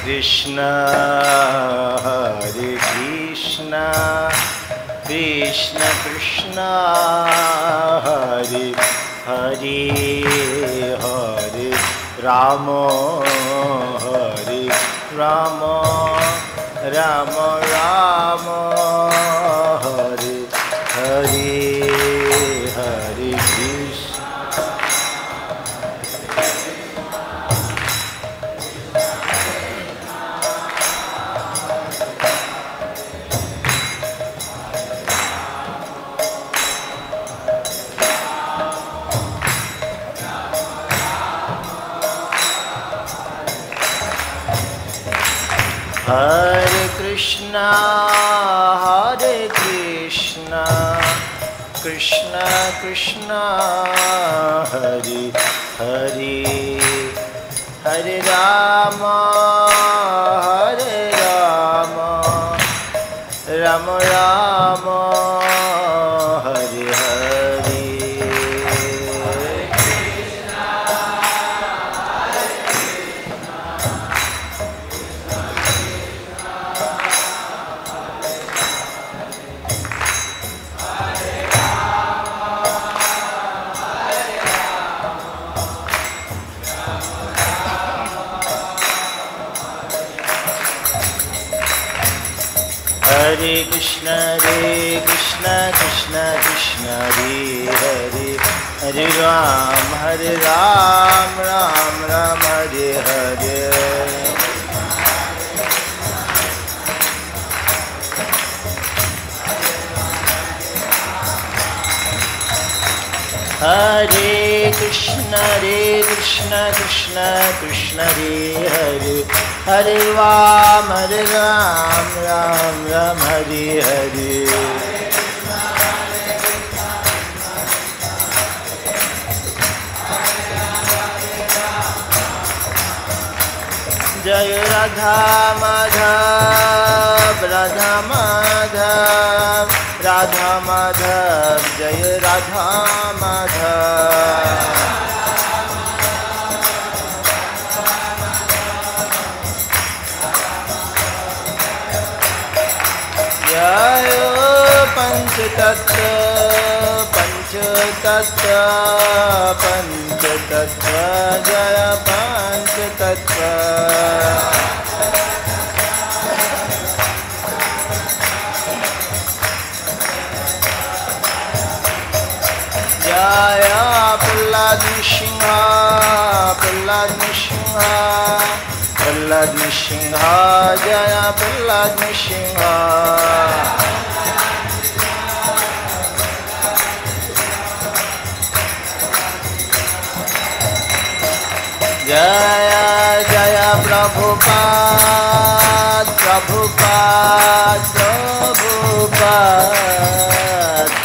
Krishna Hare Krishna Krishna Krishna Hare Hare Hare Rama Hare Rama Rama Rama Hare Hare Hare Krishna Hare Krishna, Hare Krishna, Krishna Krishna, Hare Hare, Hare Rama, Hare Rama, Rama Rama, Hare Hare. Hare Krishna, Krishna Krishna, Hare Hare, Hare Ram, Ram Ram, Hare Hare. Hare Krishna, Krishna Krishna, Hare Hare, Hare Ram, Ram Ram, Hare Hare. Jai Radha Madhav, Radha Madhav, Radha Madhav, Jai Radha Madhav. Jai Panch Tattva, Panch Tattva, Panch Tattva, Jaya Panch Tattva. Jaya Prahlad Nrsimha, Prahlad Nrsimha, Prahlad Nrsimha, Jaya Prahlad Nrsimha. Jaya Jaya Prabhupada, Prabhupada, Prabhupada,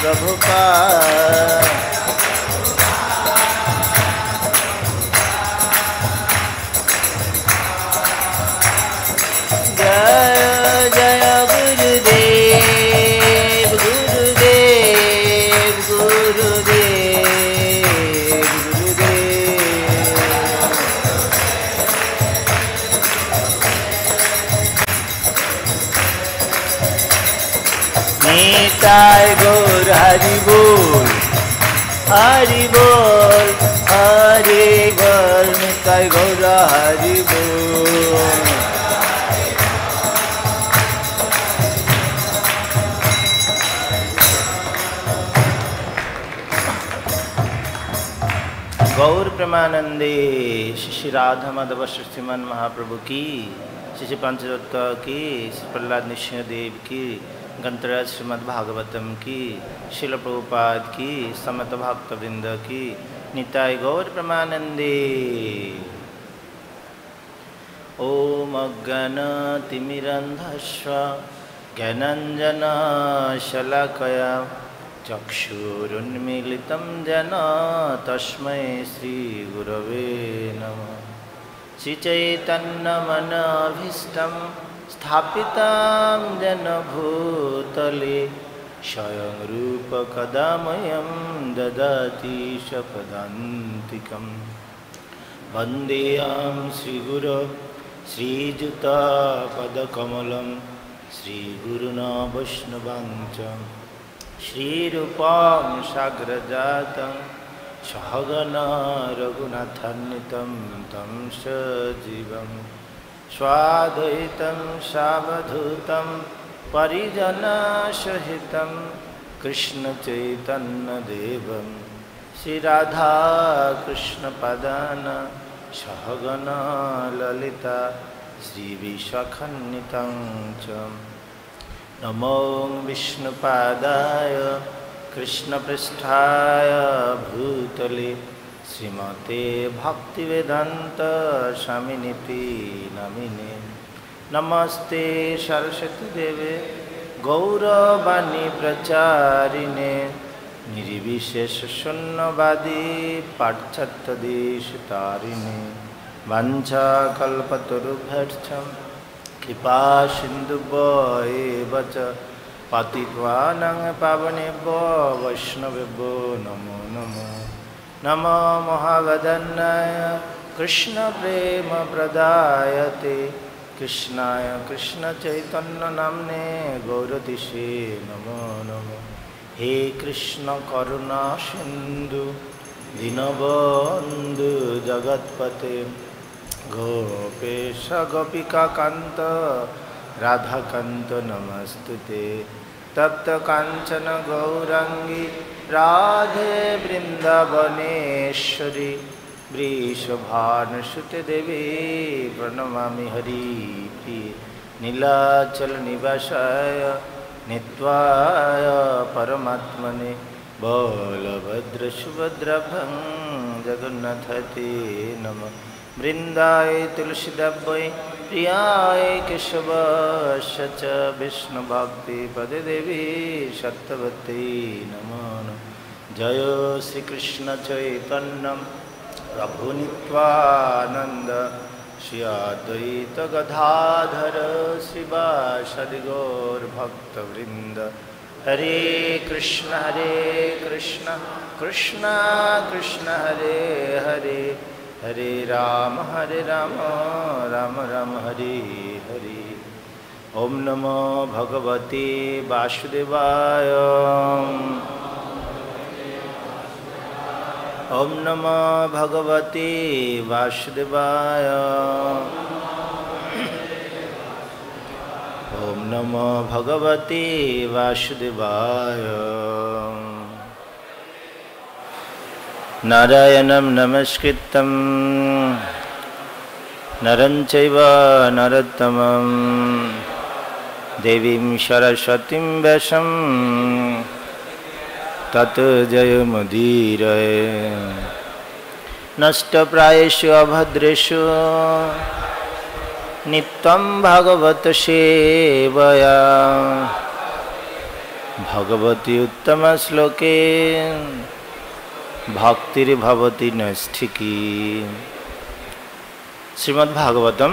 Prabhupada. Jaya Jaya Gurudev, Gurudev, Gurudev, Gurudev. Nitai Gaur Hari Bol, Hari Bol, Hari Bol, Nitai Gaur Hari Bol. गौर प्रेमानंदे श्री राधा माधव श्रीमन महाप्रभु की, श्री पंचतत्व की, श्री प्रहलाद नृसिंहदेव की, ग्रंथराज श्रीमद् भागवतम की, शिल प्रभुपाद की, समत भक्तवृंद की, निताय गौर प्रेमानंदे। ओम अज्ञानतिमिरन्धस्व ज्ञानाञ्जनशलाकया चक्षुरुन्मीलितं येन तस्मै श्रीगुरवे नमः। श्रीचैतन्यमनोभीष्टं स्थापितं येन भूतले स्वयं रूप कदा मह्यं ददाति स्वपदान्तिकं। वन्देऽहं श्रीगुरो श्रीयुतपदकमलं श्रीगुरुना वैष्णवांच श्रीरूपं साग्रजातं सहगना रघुनाथान्वितं तं सजीवं स्वाद्वैतं सावधूतं परिजनसहितं कृष्णचैतन्यदेवं श्रीराधाकृष्णपदान् सहगना ललिता श्रीविशाखान्वितं च नमो विष्णुपादाय कृष्णपृष्ठाय भूतले श्रीमते भक्तिवेदांत स्वामिनिति नामिने नमस्ते सरस्वती देवे गौरवाणी प्रचारिणे निर्विशेष शून्यवादी पाश्चात्यदेशतारिणे वाञ्छाकल्पतरुभ्यश्च कृपा सिन्धुभ्येव च पतित्वानां पावनेभ्यो वैष्णवेभ्यो नमो नमो नमो महावदन्नाय कृष्णप्रेमप्रदायते कृष्णाय कृष्णचैतन्यनाम्ने गौरतिषे नमो नमो हे कृष्ण करुणा सिन्धु दीनबन्धु जगत्पते गोपेश गोपिकान्त राधाकान्त नमस्तुते तप्त कांचन गौरांगी राधे वृंदावनेश्वरी वृषभानुसुते देवी प्रणमामि हरिप्रिये नीलाचल निवासाय नित्वाय परमात्मने बलभद्र सुभद्रभं जगन्नाथते नमः वृंदाय तुलसीदाय प्रियाय केशवस्य च विष्णुभक्ति पदे देवी सत्यवती नमो नमः जय श्री कृष्ण चैतन्य प्रभु नित्यानंद श्री अद्वैत गदाधर श्रीवासदि गौर भक्तवृंद हरे कृष्ण कृष्ण कृष्ण हरे हरे हरे राम राम राम हरे हरे ओम नमो भगवते वासुदेवाय ओम नमो भगवते वासुदेवाय ओम नमो भगवते वासुदेवाय नारायणं नमस्कृतं नरं चैव नरोत्तमं देवीं सरस्वतीं व्यासं तत् जयमुदीरये नष्टप्रायेषु अभद्रेषु नित्यं भागवत सेवया भगवती उत्तम श्लोके भक्तिर्भवति नैष्ठिकी श्रीमद्भागवतम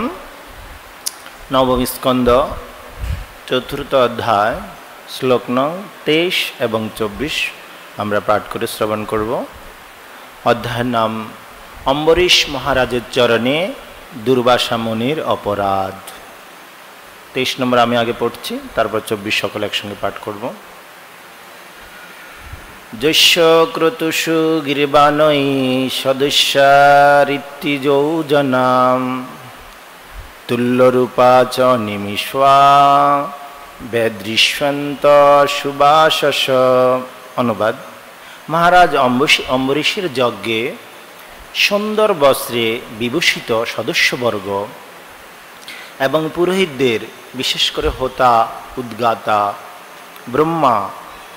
नवम स्कंद चतुर्थ अध्याय श्लोक नং 23 एवं 24 আমরা পাঠ করে শ্রবণ করব। অধ্যায়ের নাম অম্বরীশ মহারাজের চরণে দুর্বাসা মুনির অপরাধ। 23 নম্বর আমি আগে পড়ছি, তারপর 24 সকলে একসঙ্গে পাঠ করব। যস্য ক্রতুষু গিরিবাণৈ সদস্যারিতি যৌজনাম তুল্যরূপা চ নিমিষা বেদৃশ্যন্ত সুবাসস। অনুবাদ: মহারাজ অম্বরীশের যজ্ঞে সুন্দর বস্ত্রে বিভূষিত সদস্যবর্গ এবং পুরোহিতদের, বিশেষ করে হোতা, উদ্গাতা, ব্রহ্মা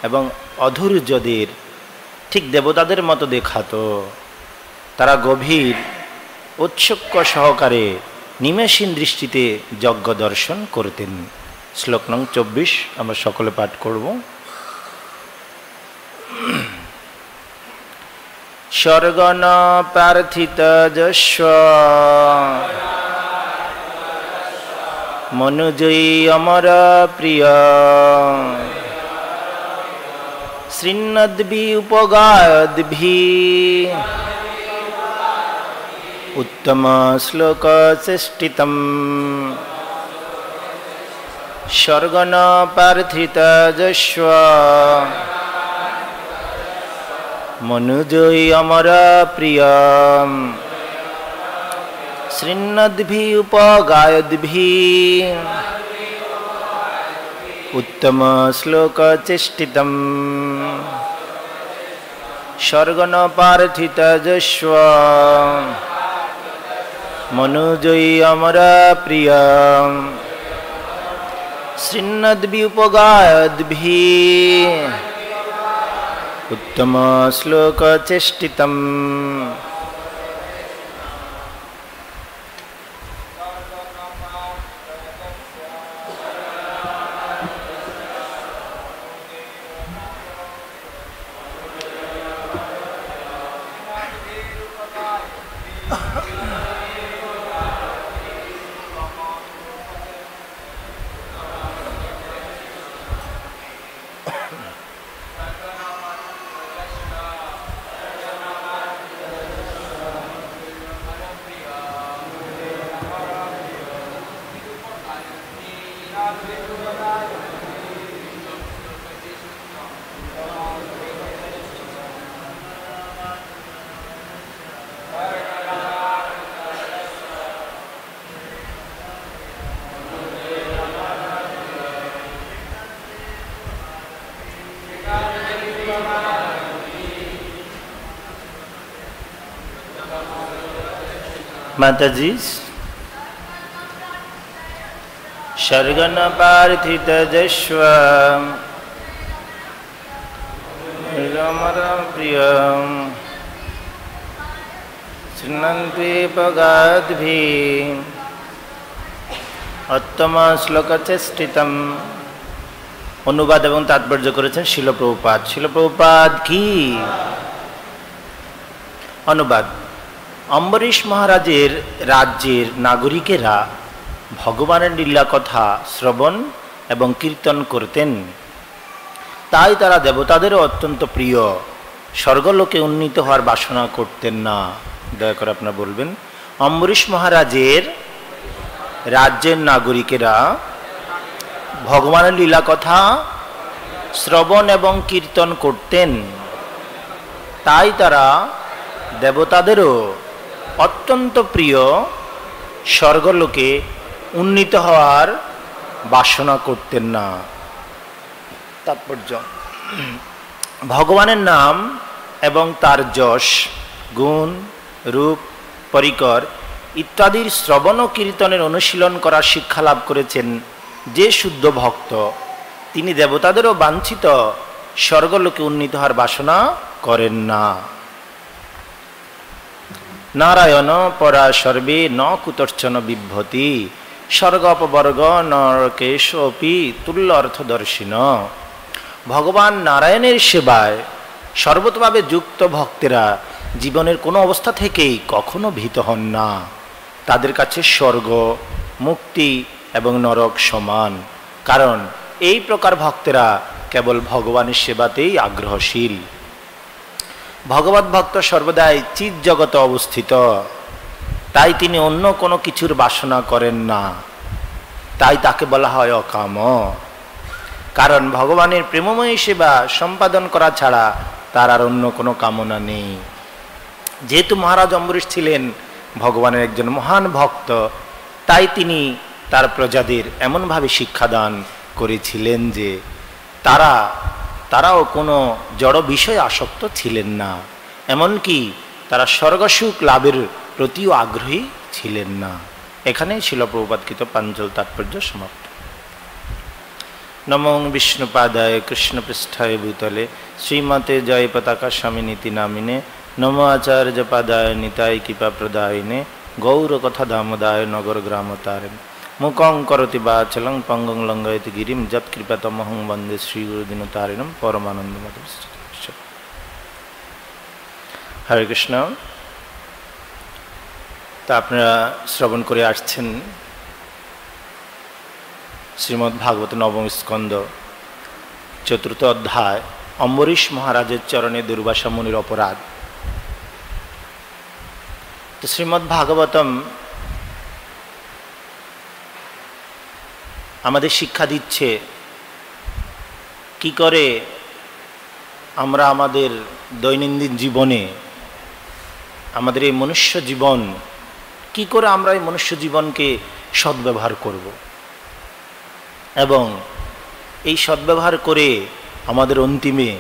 এবং অধৈর্যদের ঠিক দেবতাদের মতো দেখাতো। তারা গভীর ঔৎসুক্য সহকারে নিমেষহীন দৃষ্টিতে যজ্ঞ দর্শন করতেন। শ্লোক নং 24 আমরা সকলে পাঠ করব। স্বর্গণ প্রার্থিত যস্য মনুজয়ী অমর প্রিয় শৃণ্বদ্ভি উপগায়দ্ভি उत्तम श्लोक चेष्टितम् स्वर्गन पार्थितजस्व मनुजय अमर प्रिय श्रीन्नद्भि उपगायद्भि उत्तम श्लोक चेष्टितम् स्वर्गन पार्थितजस्व मनुजय अमर प्रिय श्रीन्नद्भि उपगायद्भि उत्तम श्लोक चेष्टितम् माताजी स्वर्गन पार्थितजस्व अमर प्रिय श्रीन्नद्भि उत्तम श्लोक चेष्टितम् अनुवाद एवं तात्पर्य करेছেন শিল প্রভুপাদ। শিল প্রভুপাদ কি অনুবাদ। अम्बरीश महाराजेर राज्येर नागरिकेरा भगवानेर लीला कथा श्रवण एवं कीर्तन करतें, ताई तारा देवतादेरो अत्यंत प्रिय, स्वर्गलोके उन्नीत होवार बासना करतें ना। दया करे आपनारा बोलबेन अम्बरीश महाराजेर राज्येर नागरिकेरा भगवानेर लीला कथा श्रवण एवं कीर्तन करतें, ताई तारा देवतादेरो अत्यंत प्रिय, स्वर्गलोके उन्नीत हওয়ার बासना करतें ना। तात्पर्य भगवानेर नाम एवं तार यश गुण रूप परिकर इत्यादिर श्रवण और कीर्तनेर अनुशीलन करार शिक्षा लाभ करेছেন जे शुद्ध भक्त, तिनि देवतादेरो बांछित स्वर्गलोके उन्नीत हওয়ার बासना करें ना। नारायण परा सर्वे न कुतश्चन बिभ्यति स्वर्गपवर्ग नरकेशोपि तुल्य अर्थदर्शिन। भगवान नारायणेर सेवाय सर्वतोभावे युक्त भक्तेरा जीवनेर कोनो अवस्था थेकेई कखनो भीत हन ना। तादेर काछे स्वर्ग मुक्ति एवं नरक समान, कारण एई प्रकार भक्तेरा केवल भगवानेर सेवातेई आग्रहशील। भगवत भक्त सर्वदाई चित जगते अवस्थित, ताई तिनि अन्य कोनो किछुर बासना करें ना, ताई ताके बला हय अकाम। कारण भगवानेर प्रेममयी सेवा सम्पादन करा छाड़ा तार आर अन्य कोनो कामना नेई। जेहेतु महाराज अम्बरीश छिलेन भगवानेर एकजन महान भक्त, ताई तिनि तार प्रजादेर एमन भावे शिक्षादान करेछिलेन जे ताराओ कोनो जड़ विषय आसक्त छिलेन ना, एमनकि तारा स्वर्गसुख लाभेर प्रतिओ आग्रही छिलेन ना। एखाने शिल प्रभुपादकृत पांचल तात्पर्य समाप्त। नमो विष्णुपादाय कृष्णपृष्ठाय भूतले श्रीमते जय पताका स्वामिनीति नामिने नमो आचार्य पादाय निताय कृपा प्रदायिने गौर कथा दामोदाय नगर ग्राम तारिणे मुखं करोति वाचलं पंगं लंघयति गिरिं यत्कृपातमहं वंदे श्री गुरुदिनतारिणं परमानंदमयं। हरे कृष्ण। ता आपनारा श्रवण करे आसছেন श्रीमद् भागवत नवम स्कंद चतुर्थ अध्याय अम्बरीश महाराजेर चरणे दुर्वासा मुनिर अपराध। তো শ্রীমদ্ ভাগবতম আমাদের শিক্ষা দিচ্ছে কি করে আমরা আমাদের দৈনন্দিন জীবনে, আমাদের এই মনুষ্য জীবন, কি করে আমরা এই মনুষ্য জীবনকে সদ্ব্যবহার করব এবং এই সদ্ব্যবহার করে আমাদের অন্তিমে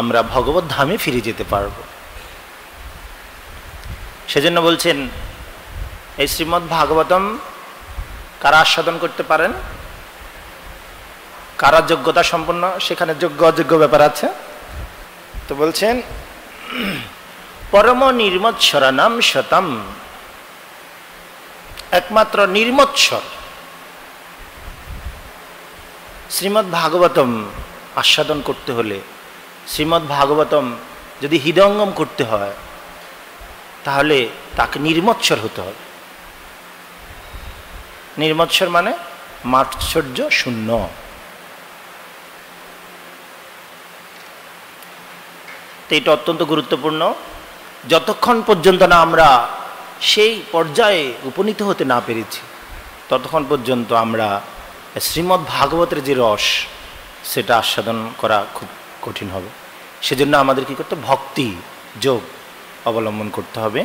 আমরা ভগবত ধামে ফিরে যেতে পারব। সেজন্য বলছেন এই শ্রীমদ্ ভাগবতম কারা আস্বাদন করতে পারেন, কারা যোগ্যতা সম্পন্ন, সেখানে যোগ্য অযোগ্য ব্যাপার আছে। তো বলছেন পরম নির্মৎসরানাম শতম, একমাত্র নির্মৎসর শ্রীমদ্ ভাগবতম আস্বাদন করতে হলে, শ্রীমদ্ ভাগবতম যদি হৃদয়ঙ্গম করতে হয় তাহলে তাকে নির্মৎসর হতে হবে। নির্মৎসর মানে মাৎসর্য শূন্য। তো এটা অত্যন্ত গুরুত্বপূর্ণ। যতক্ষণ পর্যন্ত না আমরা সেই পর্যায়ে উপনীত হতে না পেরেছি ততক্ষণ পর্যন্ত আমরা শ্রীমদ্ ভাগবতের যে রস সেটা আস্বাদন করা খুব কঠিন হবে। সেজন্য আমাদের কি করতে, ভক্তি যোগ অবলম্বন করতে হবে।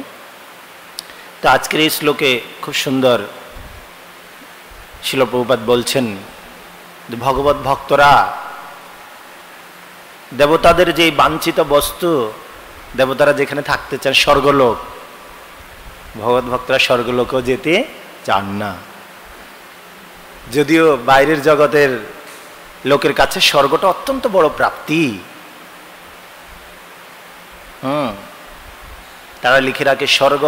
তো আজকের এই শ্লোকে খুব সুন্দর শিল প্রভুপাদ বলছেন যে ভগবত ভক্তরা দেবতাদের যে বাঞ্ছিত বস্তু, দেবতারা যেখানে থাকতে চান স্বর্গলোক, ভগবত ভক্তরা স্বর্গলোকেও যেতে চান না। যদিও বাইরের জগতের লোকের কাছে স্বর্গটা অত্যন্ত বড় প্রাপ্তি। তারা লিখে রাখে স্বর্গ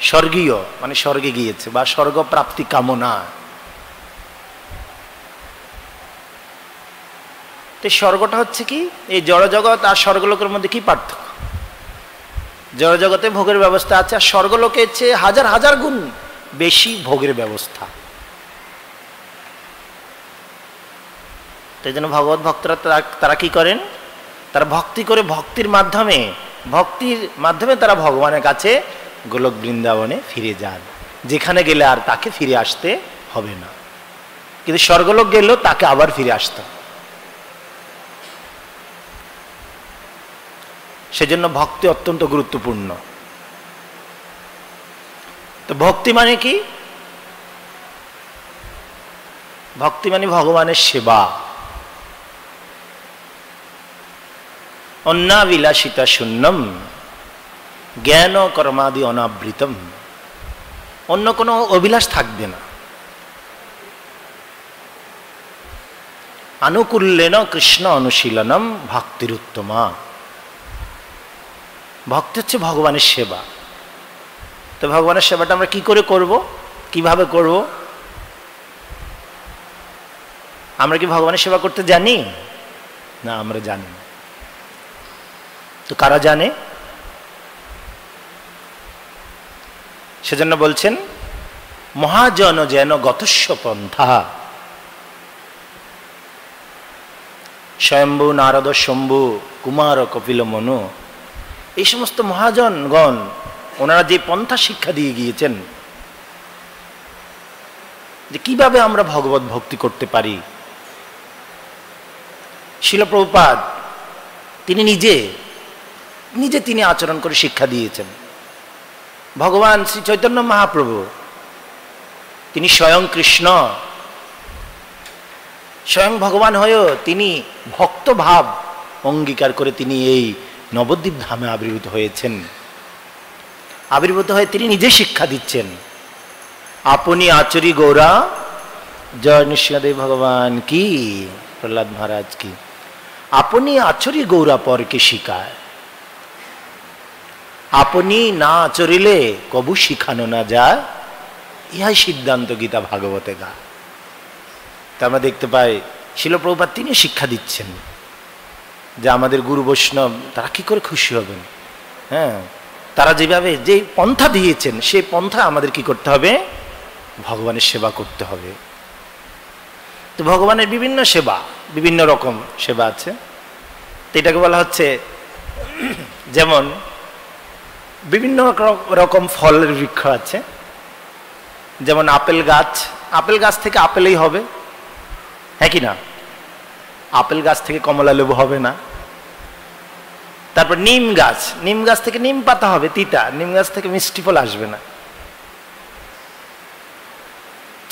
স্বর্গীয় মানে স্বর্গে গিয়েছে বা স্বর্গ প্রাপ্তি কামনা। তো স্বর্গটা হচ্ছে কি, এই জড়জগৎ আর স্বর্গলোকের মধ্যে কি পার্থক্য? জড়জগতে ভোগের ব্যবস্থা আছে, আর স্বর্গলোকের চেয়ে হাজার হাজার গুণ বেশি ভোগের ব্যবস্থা। তাই জন্য ভগবত ভক্তরা তারা কি করেন, তারা ভক্তি করে, ভক্তির মাধ্যমে তারা ভগবানের কাছে গোলক বৃন্দাবনে ফিরে যান, যেখানে গেলে আর তাকে ফিরে আসতে হবে না। কিন্তু স্বর্গলোক গেলেও তাকে আবার ফিরে আসতে হবে। সেজন্য ভক্তি অত্যন্ত গুরুত্বপূর্ণ। তো ভক্তি মানে কি? ভক্তি মানে ভগবানের সেবা। অন্নাবিলাসিতা শূন্যম জ্ঞান কর্মাদি অনাবৃতম, অন্য কোনো অভিলাষ থাকবে না। আনুকূল্যেন কৃষ্ণ অনুশীলনম ভক্তির উত্তমা। ভক্তি হচ্ছে ভগবানের সেবা। তো ভগবানের সেবাটা আমরা কি করে করব, কিভাবে করব? আমরা কি ভগবানের সেবা করতে জানি? না, আমরা জানি না। তো কারা জানে? সেজন্য বলছেন মহাজন যেন গতস্ব পন্থা। স্বয়ম্ভু, নারদ, শম্ভু, কুমার, কপিল, মনু, এই সমস্ত মহাজনগণ ওনারা যে পন্থা শিক্ষা দিয়ে গিয়েছেন যে কিভাবে আমরা ভগবত ভক্তি করতে পারি। শিল প্রভুপাদ তিনি নিজে তিনি আচরণ করে শিক্ষা দিয়েছেন। ভগবান শ্রী চৈতন্য মহাপ্রভু তিনি স্বয়ং কৃষ্ণ, স্বয়ং ভগবান হয়েও তিনি ভক্ত ভাব অঙ্গীকার করে তিনি এই নবদ্বীপ ধামে আবির্ভূত হয়েছেন। আবির্ভূত হয়ে তিনি নিজে শিক্ষা দিচ্ছেন। আপনি আচরি গৌরা, জয় নৃসিংহদেব ভগবান কি, প্রহ্লাদ মহারাজ কি। আপনি আচরি গৌরা পরকে শিখায়, আপনি না আচরিলে কবু শিখানো না যায়, ইহাই সিদ্ধান্ত গীতা ভাগবতে গা। তা আমরা দেখতে পাই শিল প্রভুপাদ তিনি শিক্ষা দিচ্ছেন যে আমাদের গুরু বৈষ্ণব তারা কি করে খুশি হবেন। হ্যাঁ, তারা যেভাবে যে পন্থা দিয়েছেন সেই পন্থা আমাদের কি করতে হবে, ভগবানের সেবা করতে হবে। তো ভগবানের বিভিন্ন সেবা, বিভিন্ন রকম সেবা আছে। তো এটাকে বলা হচ্ছে, যেমন বিভিন্ন রকম ফলের বৃক্ষ আছে, যেমন আপেল গাছ। আপেল গাছ থেকে আপেলই হবে, হ্যাঁ কি না? আপেল গাছ থেকে কমলা লেবু হবে না। তারপর নিম গাছ, নিম গাছ থেকে নিম পাতা হবে তিতা, নিম গাছ থেকে মিষ্টি ফল আসবে না।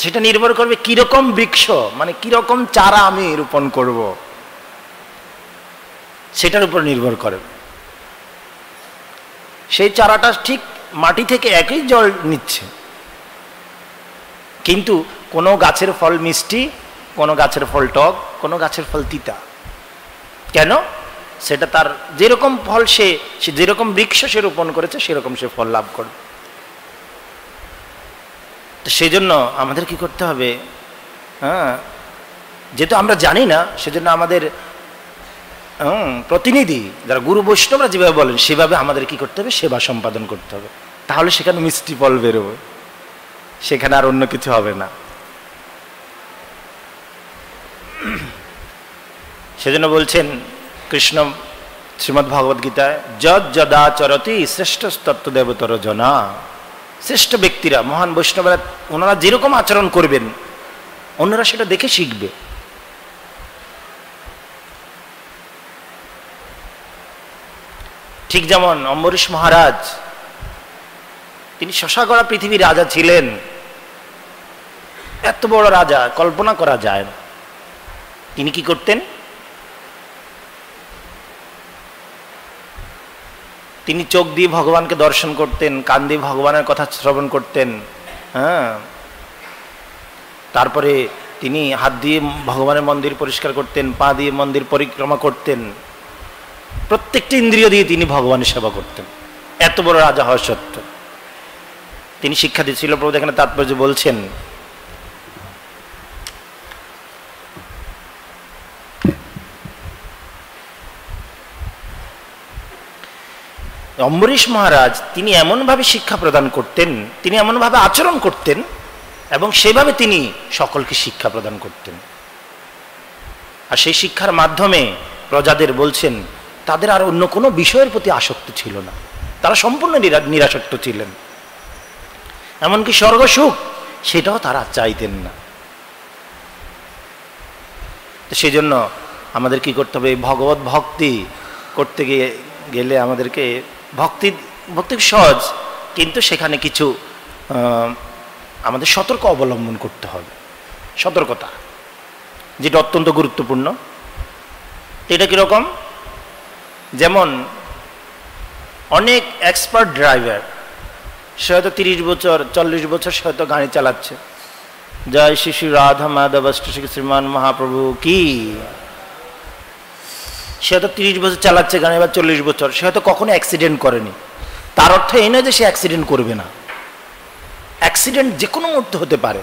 সেটা নির্ভর করবে কিরকম বৃক্ষ, মানে কিরকম চারা আমি রোপণ করব, সেটার উপর নির্ভর করে। সেই চারাটা ঠিক মাটি থেকে একই জল নিচ্ছে, কিন্তু কোনো গাছের ফল মিষ্টি, কোনো গাছের ফল টক, কোনো গাছের ফল তিতা। কেন? সেটা তার যেরকম ফল, সে যেরকম বৃক্ষ সে রোপণ করেছে সেরকম সে ফল লাভ করবে। তো সেই জন্য আমাদের কি করতে হবে? যেহেতু আমরা জানি না, সেজন্য আমাদের প্রতিনিধি যারা গুরু বৈষ্ণবরা যেভাবে বলেন সেভাবে আমাদের কি করতে হবে? সেবা সম্পাদন করতে হবে। তাহলে সেখানে মিষ্টি ফল বেরোবে, সেখানে আর অন্য কিছু হবে না। সেজন্য বলছেন কৃষ্ণ শ্রীমদ্ ভগবদ গীতায়, যদ যদাচরতি শ্রেষ্ঠ তত্ত্ব দেবতর জনা। শ্রেষ্ঠ ব্যক্তিরা, মহান বৈষ্ণবরা, ওনারা যেরকম আচরণ করবেন অন্যরা সেটা দেখে শিখবে। ঠিক যেমন অম্বরীশ মহারাজ, তিনি শশাগড়া পৃথিবীর রাজা ছিলেন। এত বড় রাজা কল্পনা করা যায় না। তিনি কি করতেন? তিনি চোখ দিয়ে ভগবানকে দর্শন করতেন, কান দিয়ে ভগবানের কথা শ্রবণ করতেন। তারপরে তিনি হাত দিয়ে ভগবানের মন্দির পরিষ্কার করতেন, পা দিয়ে মন্দির পরিক্রমা করতেন, প্রত্যেকটি ইন্দ্রিয় দিয়ে তিনি ভগবানের সেবা করতেন। এত বড় রাজা হওয়া সত্ত্বেও তিনি শিক্ষা দিচ্ছিল। প্রভু এখানে তাৎপর্য বলছেন, অম্বরীশ মহারাজ তিনি এমনভাবে শিক্ষা প্রদান করতেন, তিনি এমনভাবে আচরণ করতেন এবং সেভাবে তিনি সকলকে শিক্ষা প্রদান করতেন। আর সেই শিক্ষার মাধ্যমে প্রজাদের বলছেন তাদের আর অন্য কোনো বিষয়ের প্রতি আসক্তি ছিল না, তারা সম্পূর্ণ নিরাসক্ত ছিলেন। এমনকি স্বর্গসুখ সেটাও তারা চাইতেন না। তো সেই জন্য আমাদের কি করতে হবে? ভগবত ভক্তি করতে গেলে আমাদেরকে ভক্তি সহজ, কিন্তু সেখানে কিছু আমাদের সতর্ক অবলম্বন করতে হবে। সতর্কতা যেটা অত্যন্ত গুরুত্বপূর্ণ। এটা কিরকম? যেমন অনেক এক্সপার্ট ড্রাইভার, সে হয়তো 30 বছর 40 বছর সে হয়তো গাড়ি চালাচ্ছে। জয় শ্রী শ্রী রাধা মাধব শ্রী শ্রীমান মহাপ্রভু কি। সে হয়তো 30 বছর চালাচ্ছে গাড়ি, বা 40 বছর, সে হয়তো কখনো অ্যাক্সিডেন্ট করেনি। তার অর্থ এই নয় যে সে অ্যাক্সিডেন্ট করবে না। অ্যাক্সিডেন্ট যে কোনো মুহূর্তে হতে পারে।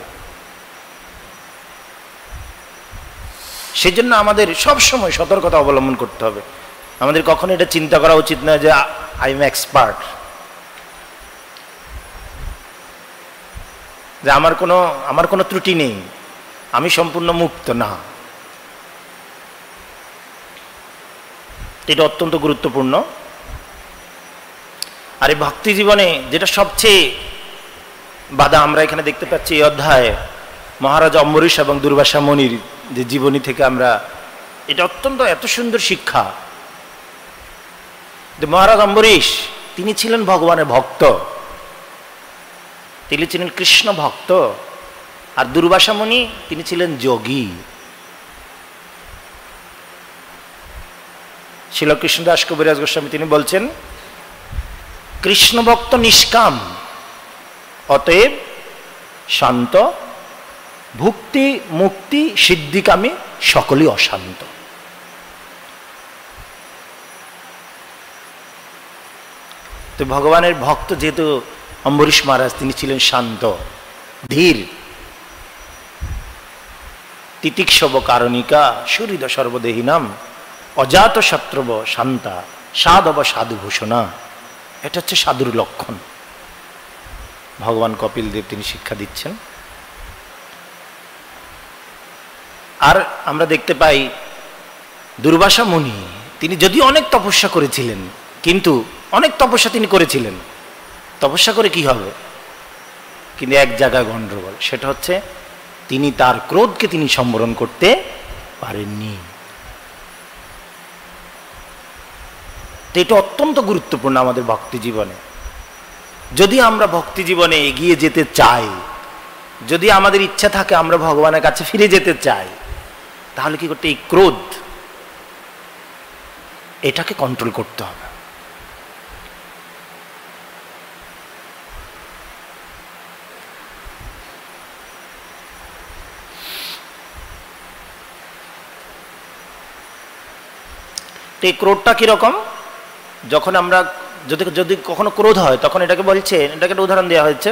সেজন্য আমাদের সব সময় সতর্কতা অবলম্বন করতে হবে। আমাদের কখনো এটা চিন্তা করা উচিত নয় যে আই এম এক্সপার্ট, যে আমার কোনো ত্রুটি নেই, আমি সম্পূর্ণ মুক্ত না। এটা অত্যন্ত গুরুত্বপূর্ণ। আর এই ভক্তি জীবনে যেটা সবচেয়ে বাধা আমরা এখানে দেখতে পাচ্ছি এই অধ্যায়ে, মহারাজা অম্বরীশ এবং দুর্বাসা মুনির যে জীবনী থেকে আমরা, এটা অত্যন্ত এত সুন্দর শিক্ষা। মহারাজ অম্বরীশ তিনি ছিলেন ভগবানের ভক্ত, তিনি ছিলেন কৃষ্ণ ভক্ত। আর দুর্বাসা মুনি তিনি ছিলেন যোগী। শ্রীল কৃষ্ণদাস কবিরাজ গোস্বামী তিনি বলছেন, কৃষ্ণ ভক্ত নিষ্কাম, অতএব শান্ত, ভুক্তি মুক্তি সিদ্ধিকামী সকলই অশান্ত। তো ভগবানের ভক্ত যেহেতু অম্বরীশ মহারাজ, তিনি ছিলেন শান্ত, ধীর, তিতিক্ষব কারণিকা সুহৃদ সর্বদেহিনাম অজাত শত্রব শান্তা সাধব সাধুভূষণা। এটা হচ্ছে সাধুর লক্ষণ। ভগবান কপিল দেব তিনি শিক্ষা দিচ্ছেন। আর আমরা দেখতে পাই দুর্বাসা মুনি তিনি যদিও অনেক তপস্যা করেছিলেন, কিন্তু অনেক তপস্যা তিনি করেছিলেন, তপস্যা করে কি হবে? কিন্তু এক জায়গায় গণ্ডগোল, সেটা হচ্ছে তিনি তার ক্রোধকে তিনি সম্বরণ করতে পারেননি। এটা অত্যন্ত গুরুত্বপূর্ণ আমাদের ভক্তি জীবনে। যদি আমরা ভক্তি জীবনে এগিয়ে যেতে চাই, যদি আমাদের ইচ্ছা থাকে আমরা ভগবানের কাছে ফিরে যেতে চাই, তাহলে কি করতে? এই ক্রোধ, এটাকে কন্ট্রোল করতে হবে। এই ক্রোধটা কিরকম? যখন আমরা যদি কখনো ক্রোধ হয়, তখন এটাকে বলছেন, এটাকে একটা উদাহরণ দেওয়া হয়েছে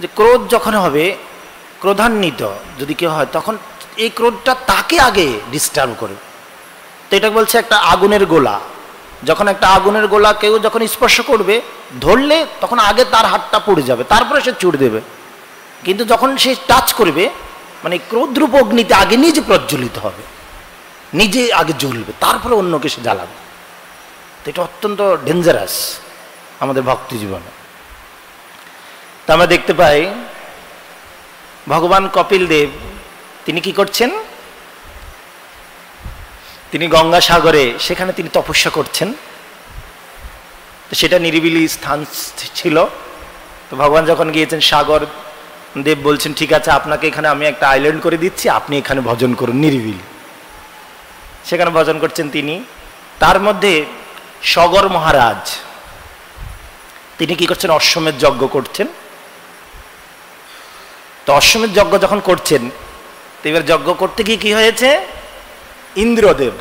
যে ক্রোধ যখন হবে, ক্রোধান্বিত যদি কেউ হয়, তখন এই ক্রোধটা তাকে আগে ডিস্টার্ব করে। তো এটাকে বলছে একটা আগুনের গোলা। যখন একটা আগুনের গোলা কেউ যখন স্পর্শ করবে, ধরলে তখন আগে তার হাতটা পড়ে যাবে, তারপরে সে ছুড়ে দেবে। কিন্তু যখন সে টাচ করবে, মানে ক্রোধরূপ অগ্নিতে আগে নিজে প্রজ্বলিত হবে, নিজে আগে জ্বলবে, তারপরে অন্যকে সে জ্বালাবে। তো এটা অত্যন্ত ডেঞ্জারাস আমাদের ভক্তি জীবনে। তা আমরা দেখতে পাই ভগবান কপিল দেব তিনি কি করছেন? তিনি গঙ্গাসাগরে, সেখানে তিনি তপস্যা করছেন। তো সেটা নিরিবিলি স্থান ছিল। তো ভগবান যখন গিয়েছেন, সাগর দেব বলছেন ঠিক আছে, আপনাকে এখানে আমি একটা আইল্যান্ড করে দিচ্ছি, আপনি এখানে ভজন করুন নিরিবিলি। সেখানে ভজন করছেন তিনি। তার মধ্যে সগর মহারাজ তিনি কি করছেন? অশ্বমেধ যজ্ঞ করছেন। তো অশ্বমেধ যজ্ঞ যখন করছেন, তো এবার যজ্ঞ করতে গিয়ে কি হয়েছে? ইন্দ্রদেব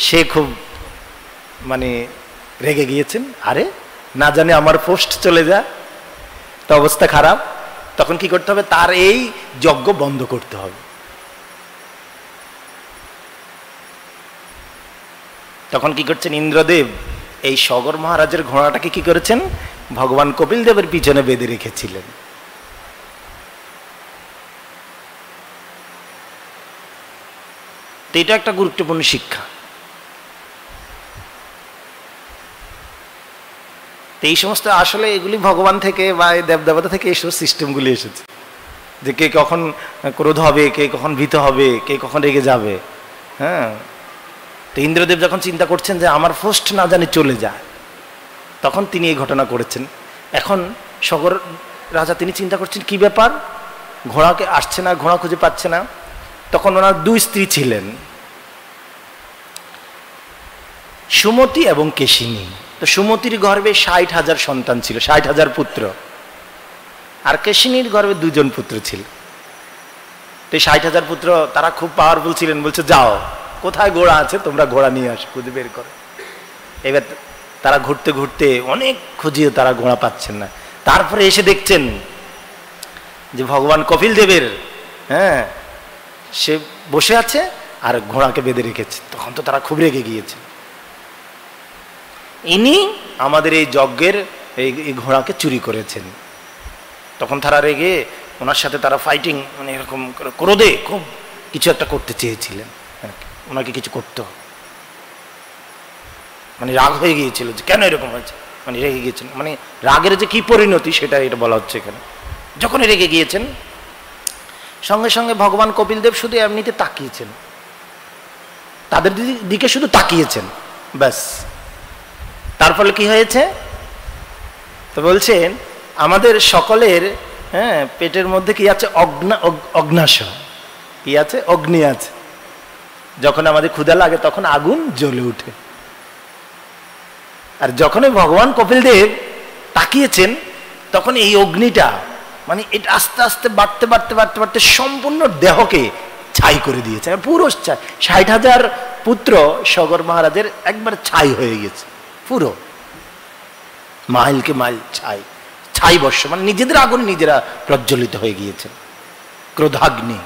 সে খুব মানে রেগে গিয়েছেন, আরে না জানে আমার পোস্ট চলে যায়, তো অবস্থা খারাপ। তখন কি করতে হবে? তার এই যজ্ঞ বন্ধ করতে হবে। তখন কি করছেন? ইন্দ্রদেব এই সগর মহারাজের ঘোড়াটাকে কি করেছেন? ভগবান কপিল দেবের পিছনে বেঁধে রেখেছিলেন। তো এটা একটা গুরুত্বপূর্ণ শিক্ষা। তো এই সমস্ত আসলে এগুলি ভগবান থেকে বা দেবদেবতা থেকে এইসব সিস্টেমগুলি এসেছে, যে কে কখন ক্রোধ হবে, কে কখন ভীত হবে, কে কখন রেগে যাবে। হ্যাঁ, তো ইন্দ্রদেব যখন চিন্তা করছেন যে আমার পোস্ট না জানি চলে যায়, তখন তিনি এই ঘটনা করেছেন। এখন সগর রাজা তিনি চিন্তা করছেন কি ব্যাপার, ঘোড়াকে আসছে না, ঘোড়া খুঁজে পাচ্ছে না। তখন ওনার দুই স্ত্রী ছিলেন, সুমতি এবং কেশিনী। তো সুমতির গর্ভে 60,000 সন্তান ছিল, 60,000 পুত্র। আর কেশিনীর গর্ভে 2 পুত্র ছিল। তো 60,000 পুত্র তারা খুব পাওয়ারফুল ছিলেন, বলছে যাও কোথায় ঘোড়া আছে তোমরা ঘোড়া নিয়ে আসো, খুঁজে বের করো। এবার তারা ঘুরতে ঘুরতে অনেক খুঁজিয়ে তারা ঘোড়া পাচ্ছেন না। তারপরে এসে দেখছেন যে ভগবান কপিল দেবের সে বসে আছে আর ঘোড়াকে বেঁধে রেখেছে। তখন তো তারা খুব রেগে গিয়েছে, ইনি আমাদের এই যজ্ঞের এই ঘোড়াকে চুরি করেছেন। তখন তারা রেগে ওনার সাথে তারা ফাইটিং, মানে এরকম ক্রোধে খুব কিছু একটা করতে চেয়েছিলেন, ওনাকে কিছু করতে হবে। মানে রাগ হয়ে গিয়েছিল যে কেন এরকম হয়েছে, মানে রেগে গিয়েছেন। মানে রাগের যে কি পরিণতি সেটা এটা বলা হচ্ছে এখানে। যখন রেগে গিয়েছেন, সঙ্গে সঙ্গে ভগবান কপিল দেব শুধু এমনিতে তাকিয়েছেন, তাদের দিকে শুধু তাকিয়েছেন, ব্যাস। তার ফলে কি হয়েছে? তো বলছেন আমাদের সকলের পেটের মধ্যে কি আছে? অগ্নাশয়, কি আছে? অগ্নি আছে। যখন আমাদের ক্ষুধা লাগে তখন আগুন জ্বলে উঠে। আর যখনই ভগবান কপিল দেব তাকিয়েছেন, তখন এই অগ্নিটা মানে এটা আস্তে আস্তে বাড়তে বাড়তে বাড়তে বাড়তে সম্পূর্ণ দেহকে ছাই করে দিয়েছে, পুরো ছাই। 60,000 পুত্র সগর মহারাজের একবার ছাই হয়ে গেছে, পুরো মাইলকে মাইল ছাই, ছাই বর্ষ, মানে নিজেদের আগুন নিজেরা প্রজ্বলিত হয়ে গিয়েছে, ক্রোধাগ্নি।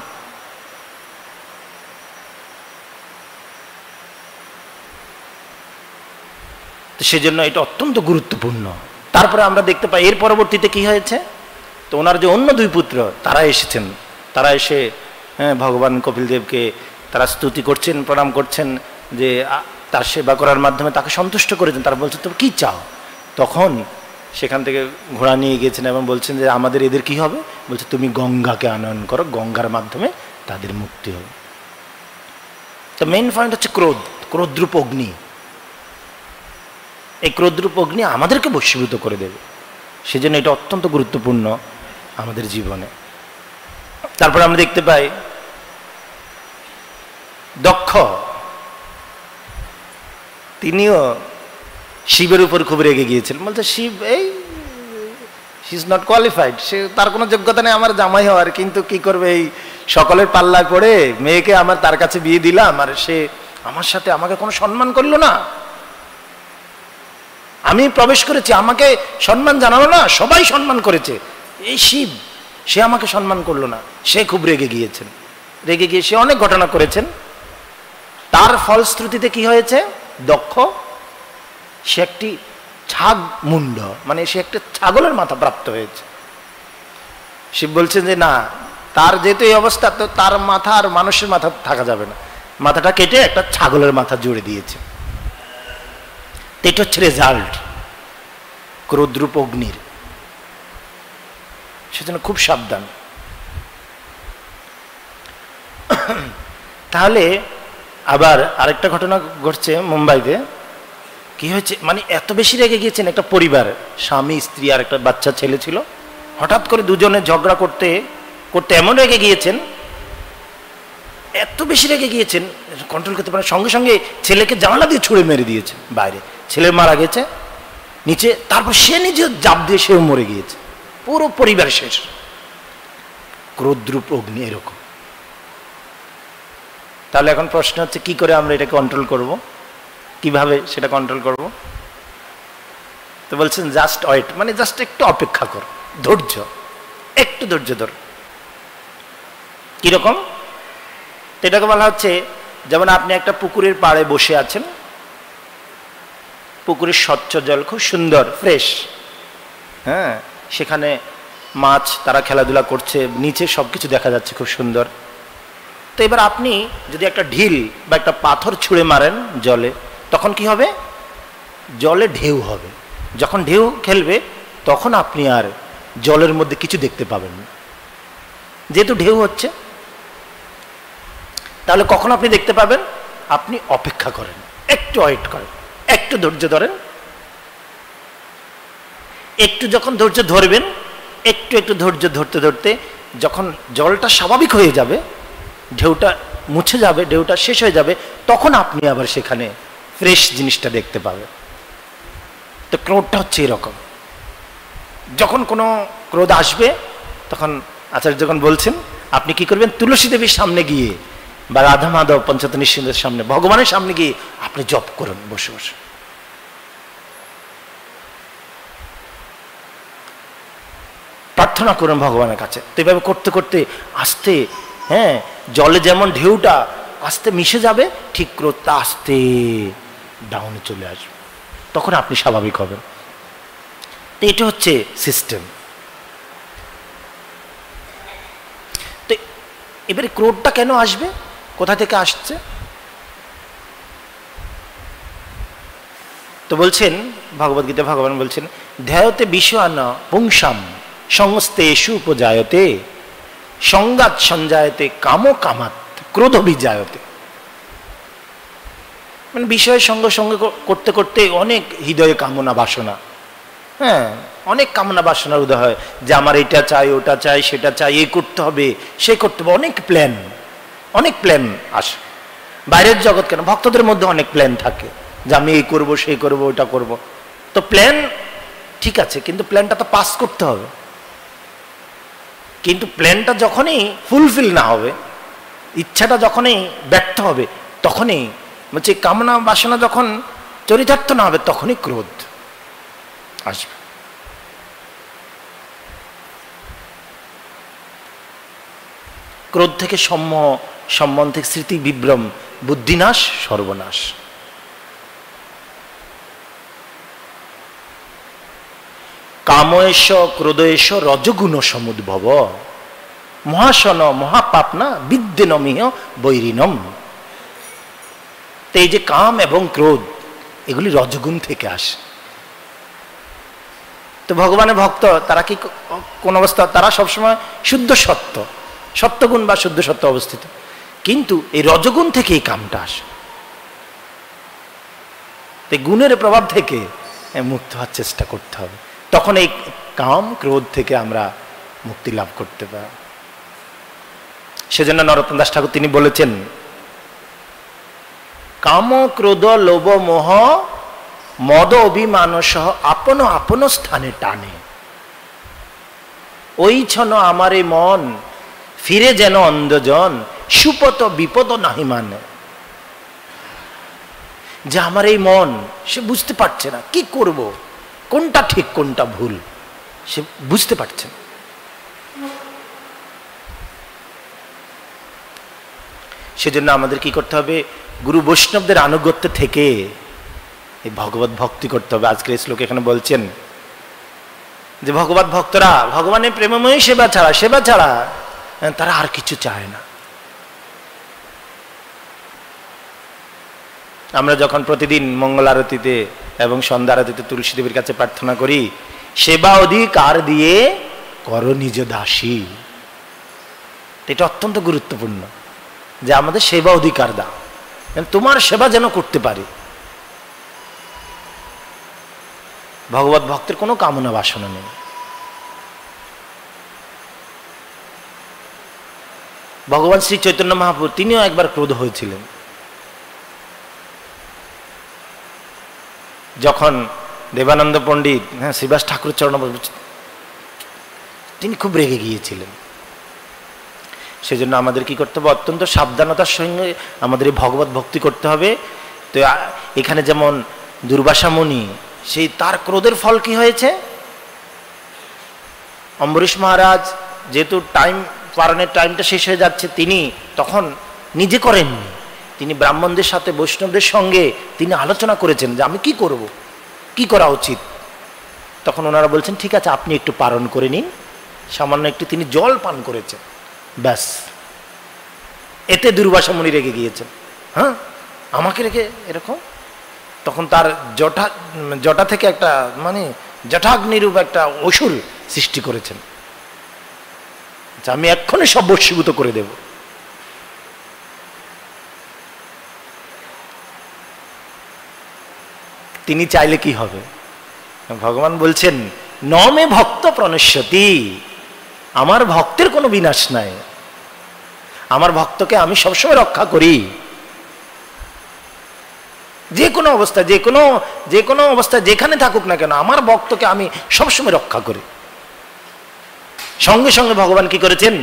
তো সেজন্য এটা অত্যন্ত গুরুত্বপূর্ণ। তারপরে আমরা দেখতে পাই এর পরবর্তীতে কি হয়েছে। তো ওনার যে অন্য 2 পুত্র তারা এসেছেন, তারা এসে ভগবান কপিল দেবকে তারা স্তুতি করছেন, প্রণাম করছেন, যে তার সেবা করার মাধ্যমে তাকে সন্তুষ্ট করেছেন। তারা বলছে তুমি কি চাও? তখন সেখান থেকে ঘোড়া নিয়ে গিয়েছেন এবং বলছেন যে আমাদের এদের কি হবে? বলছে তুমি গঙ্গাকে আনয়ন করো, গঙ্গার মাধ্যমে তাদের মুক্তি হবে। তো মেইন পয়েন্ট হচ্ছে ক্রোধ, ক্রোধরূপ অগ্নি। এই ক্রোধরূপ অগ্নি আমাদেরকে বশীভূত করে দেবে, সেজন্য এটা অত্যন্ত গুরুত্বপূর্ণ আমাদের জীবনে। তারপরে আমরা দেখতে পাই দক্ষ, তিনিও শিবের উপর খুব রেগে গিয়েছিলেন। বলছে শিব এই হি ইজ নট কোয়ালিফাইড, সে তার কোনো যোগ্যতা নেই আমার জামাই হওয়ার, কিন্তু কি করবে এই সকলের পাল্লায় পড়ে মেয়েকে আমার তার কাছে বিয়ে দিলাম, আর সে আমার সাথে আমাকে কোনো সম্মান করলো না। আমি প্রবেশ করেছি, আমাকে সম্মান জানালো না, সবাই সম্মান করেছে, এই শিব সে আমাকে সম্মান করলো না। সে খুব রেগে গিয়েছেন, রেগে গিয়ে সে অনেক ঘটনা করেছেন। তার ফলশ্রুতিতে কি হয়েছে? দক্ষ সে একটি ছাগ মুন্ড, মানে সে একটা ছাগলের মাথা প্রাপ্ত হয়েছে। শিব বলছেন যে না, তার যেহেতু এই অবস্থা, তো তার মাথা আর মানুষের মাথা থাকা যাবে না, মাথাটা কেটে একটা ছাগলের মাথা জুড়ে দিয়েছে। এটা হচ্ছে রেজাল্ট ক্রোধরূপ অগ্নির। সেজন্য খুব সাবধান। তাহলে আবার আরেকটা ঘটনা ঘটছে মুম্বাইতে। কি হয়েছে, মানে এত বেশি রেগে গিয়েছেন, একটা পরিবার, স্বামী স্ত্রী আর একটা বাচ্চা ছেলে ছিল, হঠাৎ করে দুজনে ঝগড়া করতে করতে এমন রেগে গিয়েছেন, এত বেশি রেগে গিয়েছেন কন্ট্রোল করতে পারেন, সঙ্গে সঙ্গে ছেলেকে জানালা দিয়ে ছুঁড়ে মেরে দিয়েছে বাইরে। ছেলে মারা গেছে নিচে, তারপর সে নিজে জাপ দিয়ে সেও মরে গিয়েছে, পুরো পরিবার শেষ। ক্রোধরূপ অগ্নি এরকম। তাহলে এখন প্রশ্ন হচ্ছে কি করে আমরা এটা কন্ট্রোল করব, কিভাবে সেটা কন্ট্রোল করব? তো বলছেন জাস্ট ওয়েট, মানে জাস্ট একটু অপেক্ষা কর, ধৈর্য, একটু ধৈর্য ধর। কিরকম? এটাকে বলা হচ্ছে যেমন আপনি একটা পুকুরের পাড়ে বসে আছেন, পুকুরের স্বচ্ছ জল খুব সুন্দর ফ্রেশ, হ্যাঁ, সেখানে মাছ তারা খেলাধুলা করছে, নিচে সবকিছু দেখা যাচ্ছে খুব সুন্দর। তো এবার আপনি যদি একটা ঢিল বা একটা পাথর ছুঁড়ে মারেন জলে, তখন কি হবে? জলে ঢেউ হবে। যখন ঢেউ খেলবে তখন আপনি আর জলের মধ্যে কিছু দেখতে পাবেন না, যেহেতু ঢেউ হচ্ছে। তাহলে কখন আপনি দেখতে পাবেন? আপনি অপেক্ষা করেন, একটু ওয়েট করেন, একটু ধৈর্য ধরেন। একটু যখন ধৈর্য ধরবেন, একটু একটু ধৈর্য ধরতে ধরতে যখন জলটা স্বাভাবিক হয়ে যাবে, ঢেউটা মুছে যাবে, ঢেউটা শেষ হয়ে যাবে, তখন আপনি আবার সেখানে ফ্রেশ জিনিসটা দেখতে পাবেন। তো ক্রোধটা হচ্ছে এরকম। যখন কোনো ক্রোধ আসবে তখন আচার্য যখন বলছেন আপনি কি করবেন? তুলসী দেবীর সামনে গিয়ে বা রাধা মাধব পঞ্চতত্ত্ব নিঃসন্দের সামনে, ভগবানের সামনে গিয়ে আপনি জপ করুন বসে বসে। প্রার্থনা করুন ভগবানের কাছে। তো এইভাবে করতে করতে আস্তে, হ্যাঁ, জলে যেমন ঢেউটা আস্তে মিশে যাবে, ঠিক ক্রোধটা আস্তে ডাউনে চলে আসবে, তখন আপনি স্বাভাবিক হবেন। তো এটা হচ্ছে সিস্টেম। তো এবারে ক্রোধটা কেন আসবে, কোথা থেকে আসছে? তো বলছেন ভগবদ্গীতা, ভগবান বলছেন ধ্যায়তে বিষয়ান পুংসাম সংস্তেষু উপজায়তে সংগাত সঞ্জায়তে কামো কামাত ক্রোধ বিজায়তে। মানে বিষয়ের সঙ্গে সঙ্গে করতে করতে অনেক হৃদয়ে কামনা বাসনা, হ্যাঁ, অনেক কামনা বাসনার উদয় হয় যে আমার এটা চাই, ওটা চাই, সেটা চাই, এই করতে হবে, সে করতে হবে, অনেক প্ল্যান, অনেক প্ল্যান আসে। বাইরের জগৎ কেন, ভক্তদের মধ্যে অনেক প্ল্যান থাকে যে আমি এই করবো, সেই করবো, ওটা করব। তো প্ল্যান ঠিক আছে, কিন্তু প্ল্যানটা তো পাস করতে হবে। কিন্তু প্ল্যানটা যখনই ফুলফিল না হবে, ইচ্ছাটা যখনই ব্যর্থ হবে, তখনই বলছে কামনা বাসনা যখন চরিতার্থ না হবে, তখনই ক্রোধ আসবে। ক্রোধ থেকে সম্মোহ থেকে স্মৃতি বিভ্রম, বুদ্ধিনাশ, সর্বনাশ। কাময়েশ ক্রোধয়েশ রজগুণ সমুদ্ভব মহাশন মহাপাপনা বিদ্যেনমিহ বৈরিনম। তো এই যে কাম এবং ক্রোধ, এগুলি রজগুণ থেকে আসে। তো ভগবানের ভক্ত তারা কি কোন অবস্থা, তারা সবসময় শুদ্ধ সত্য, সত্যগুণ বা শুদ্ধ সত্য অবস্থিত, কিন্তু এই রজগুণ থেকে এই কামটা আসে, এই গুণের প্রভাব থেকে মুক্ত হওয়ার চেষ্টা করতে হবে, তখন এই কাম ক্রোধ থেকে আমরা মুক্তি লাভ করতে পারি। সেজন্য নরোত্তম দাস ঠাকুর তিনি বলেছেন, কাম ক্রোধ লোভ মোহ মদ অভিমান সহ আপন আপন স্থানে টানে, ওই ছন আমারে মন ফিরে যেন অন্ধজন সুপত বিপদ নাহি মানে। যে আমার এই মন সে বুঝতে পারছে না কি করব, কোনটা ঠিক কোনটা ভুল সে বুঝতে পারছে না। সেজন্য আমাদের কি করতে হবে, গুরু বৈষ্ণবদের আনুগত্য থেকে এই ভগবত ভক্তি করতে হবে। আজকের শ্লোক এখানে বলছেন যে ভগবত ভক্তরা ভগবানের প্রেমময়ী সেবা ছাড়া তারা আর কিছু চায় না। আমরা যখন প্রতিদিন মঙ্গল আরতিতে এবং সন্ধ্যা আরতিতে তুলসী দেবীর কাছে প্রার্থনা করি, সেবা অধিকার দিয়ে করো নিজ দাসী, এটা অত্যন্ত গুরুত্বপূর্ণ যে আমাদের সেবা অধিকার দাও, তোমার সেবা যেন করতে পারি। ভগবত ভক্তের কোনো কামনা বাসনা নেই। ভগবান শ্রী চৈতন্য মহাপ্রভু তিনিও একবার ক্রোধ হয়েছিলেন, যখন দেবানন্দ পণ্ডিত শ্রীবাস ঠাকুর চরণ, তিনি খুব রেগে গিয়েছিলেন। সেজন্য আমাদের কি করতে হবে, অত্যন্ত সাবধানতার সঙ্গে আমাদের এই ভগবত ভক্তি করতে হবে। তো এখানে যেমন দুর্বাসা মুনি, সেই তার ক্রোধের ফল কি হয়েছে, অম্বরীশ মহারাজ যেহেতু পালনের টাইমটা শেষ হয়ে যাচ্ছে, তিনি তখন নিজে করেননি, তিনি ব্রাহ্মণদের সাথে বৈষ্ণবদের সঙ্গে তিনি আলোচনা করেছেন যে আমি কি করব, কি করা উচিত। তখন ওনারা বলছেন ঠিক আছে আপনি একটু পালন করে নিন, সামান্য একটু তিনি জল পান করেছেন, ব্যাস এতে দুর্বাসা মুনি রেগে গিয়েছেন, হ্যাঁ আমাকে রেখে এরকম। তখন তার জটা থেকে একটা মানে জটাগ্নিরূপ একটা অসুর সৃষ্টি করেছেন, আমি এক্ষুনি সব বশীভূত করে দেব। তিনি চাইলে কি হবে, ভগবান বলছেন নমে ভক্ত প্রণশ্যতি, আমার ভক্তের কোনো বিনাশ নাই, আমার ভক্তকে আমি সবসময় রক্ষা করি, যে কোনো অবস্থা যে কোনো অবস্থায় যেখানে থাকুক না কেন আমার ভক্তকে আমি সবসময় রক্ষা করি। সঙ্গে সঙ্গে ভগবান কি করেছেন,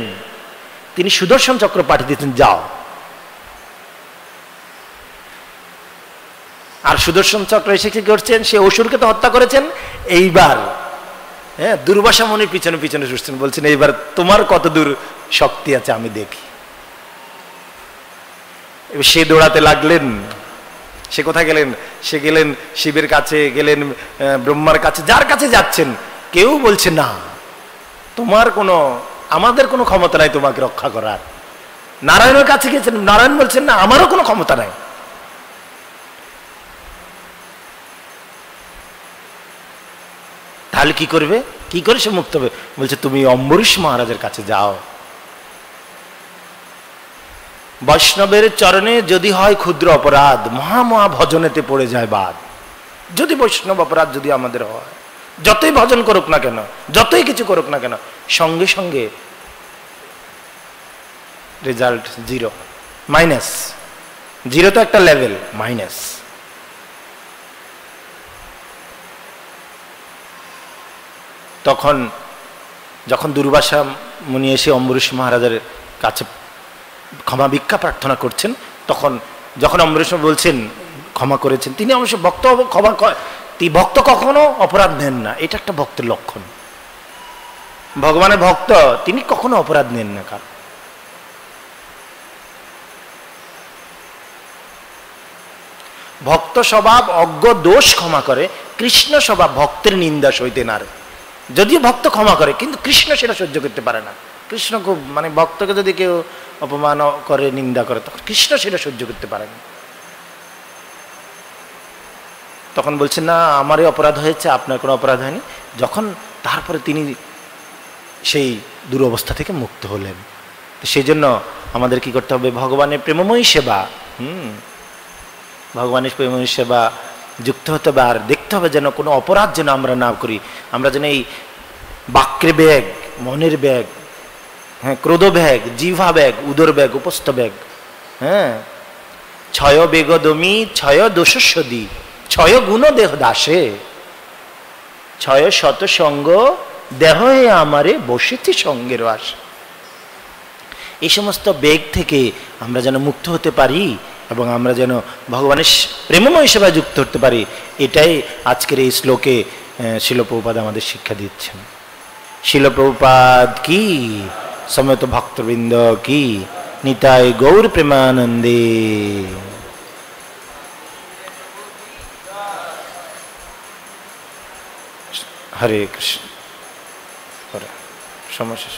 তিনি সুদর্শন চক্র পাঠিয়ে দিয়েছেন, যাও। আর সুদর্শন চক্র এসে কি করছেন, সে অসুরকে তো হত্যা করেছেন, এইবার দুর্বাসা মুনির পিছনে পিছনে ছুটছেন, বলছেন এইবার তোমার কত দূর শক্তি আছে আমি দেখি। সে দৌড়াতে লাগলেন, সে কোথায় গেলেন, সে গেলেন শিবের কাছে, গেলেন ব্রহ্মার কাছে, যার কাছে যাচ্ছেন কেউ বলছে না তোমার কোনো, আমাদের কোনো ক্ষমতা নাই তোমাকে রক্ষা করার। নারায়ণের কাছে গেছেন, নারায়ণ বলছেন না আমারও কোনো ক্ষমতা নাই। তাহলে কি করবে, কি করে সে মুক্ত হবে, বলছে তুমি অম্বরীশ মহারাজের কাছে যাও। বৈষ্ণবের চরণে যদি হয় ক্ষুদ্র অপরাধ, মহা ভজনেতে পড়ে যায় বাদ। যদি বৈষ্ণব অপরাধ যদি আমাদের হয়, যতই ভজন করুক না কেন, যতই কিছু করুক না কেন, সঙ্গে সঙ্গে রেজাল্ট জিরো, মাইনাস। জিরো তো একটা লেভেল, মাইনাস। তখন যখন দুর্বাসা মুনি এসে অম্বরীশ মহারাজের কাছে ক্ষমা ভিক্ষা প্রার্থনা করছেন, তখন যখন অম্বরীশ বলছেন ক্ষমা করেছেন, তিনি অবশ্য ভক্ত ক্ষমা, ভক্ত কখনো অপরাধ নেন না, এটা একটা ভক্তের লক্ষণ। ভগবানের ভক্ত তিনি কখনো অপরাধ নেন না। কারণ ভক্ত স্বভাব অজ্ঞ দোষ ক্ষমা করে, কৃষ্ণ স্বভাব ভক্তের নিন্দা সইতে না। যদিও ভক্ত ক্ষমা করে কিন্তু কৃষ্ণ সেটা সহ্য করতে পারে না। কৃষ্ণ খুব মানে ভক্তকে যদি কেউ অপমান করে, নিন্দা করে, তখন কৃষ্ণ সেটা সহ্য করতে পারে না। তখন বলছেন না আমারই অপরাধ হয়েছে, আপনার কোনো অপরাধ হয়নি। যখন তারপরে তিনি সেই দুরবস্থা থেকে মুক্ত হলেন। তো সেই জন্য আমাদের কি করতে হবে? ভগবানের প্রেমময়ী সেবা, ভগবানের প্রেমময়ী সেবা যুক্ত হতে হবে। আর দেখতে হবে যেন কোনো অপরাধ যেন আমরা না করি। আমরা যেন এই বাক্যের ব্যাগ, মনের ব্যাগ, হ্যাঁ, ক্রোধ ব্যাগ, জিহ্বা ব্যাগ, উদর ব্যাগ, উপস্থ ব্যাগ, হ্যাঁ, ছয় বেগদমি ছয় দোষস্বদি ছয় গুণ দেহ দাসে ছয় শত সঙ্গ দেহ হে আমারে বসেছি সঙ্গের বাস। এই সমস্ত বেগ থেকে আমরা যেন মুক্ত হতে পারি এবং আমরা যেন ভগবানের প্রেমময় সেবায় যুক্ত হতে পারি, এটাই আজকের এই শ্লোকে শিল প্রভুপাদ আমাদের শিক্ষা দিচ্ছেন। শিল প্রভুপাদ কি, সমবেত ভক্তবৃন্দ কি, নিতাই গৌর প্রেমানন্দে। হরে কৃষ্ণ। সময় শেষ।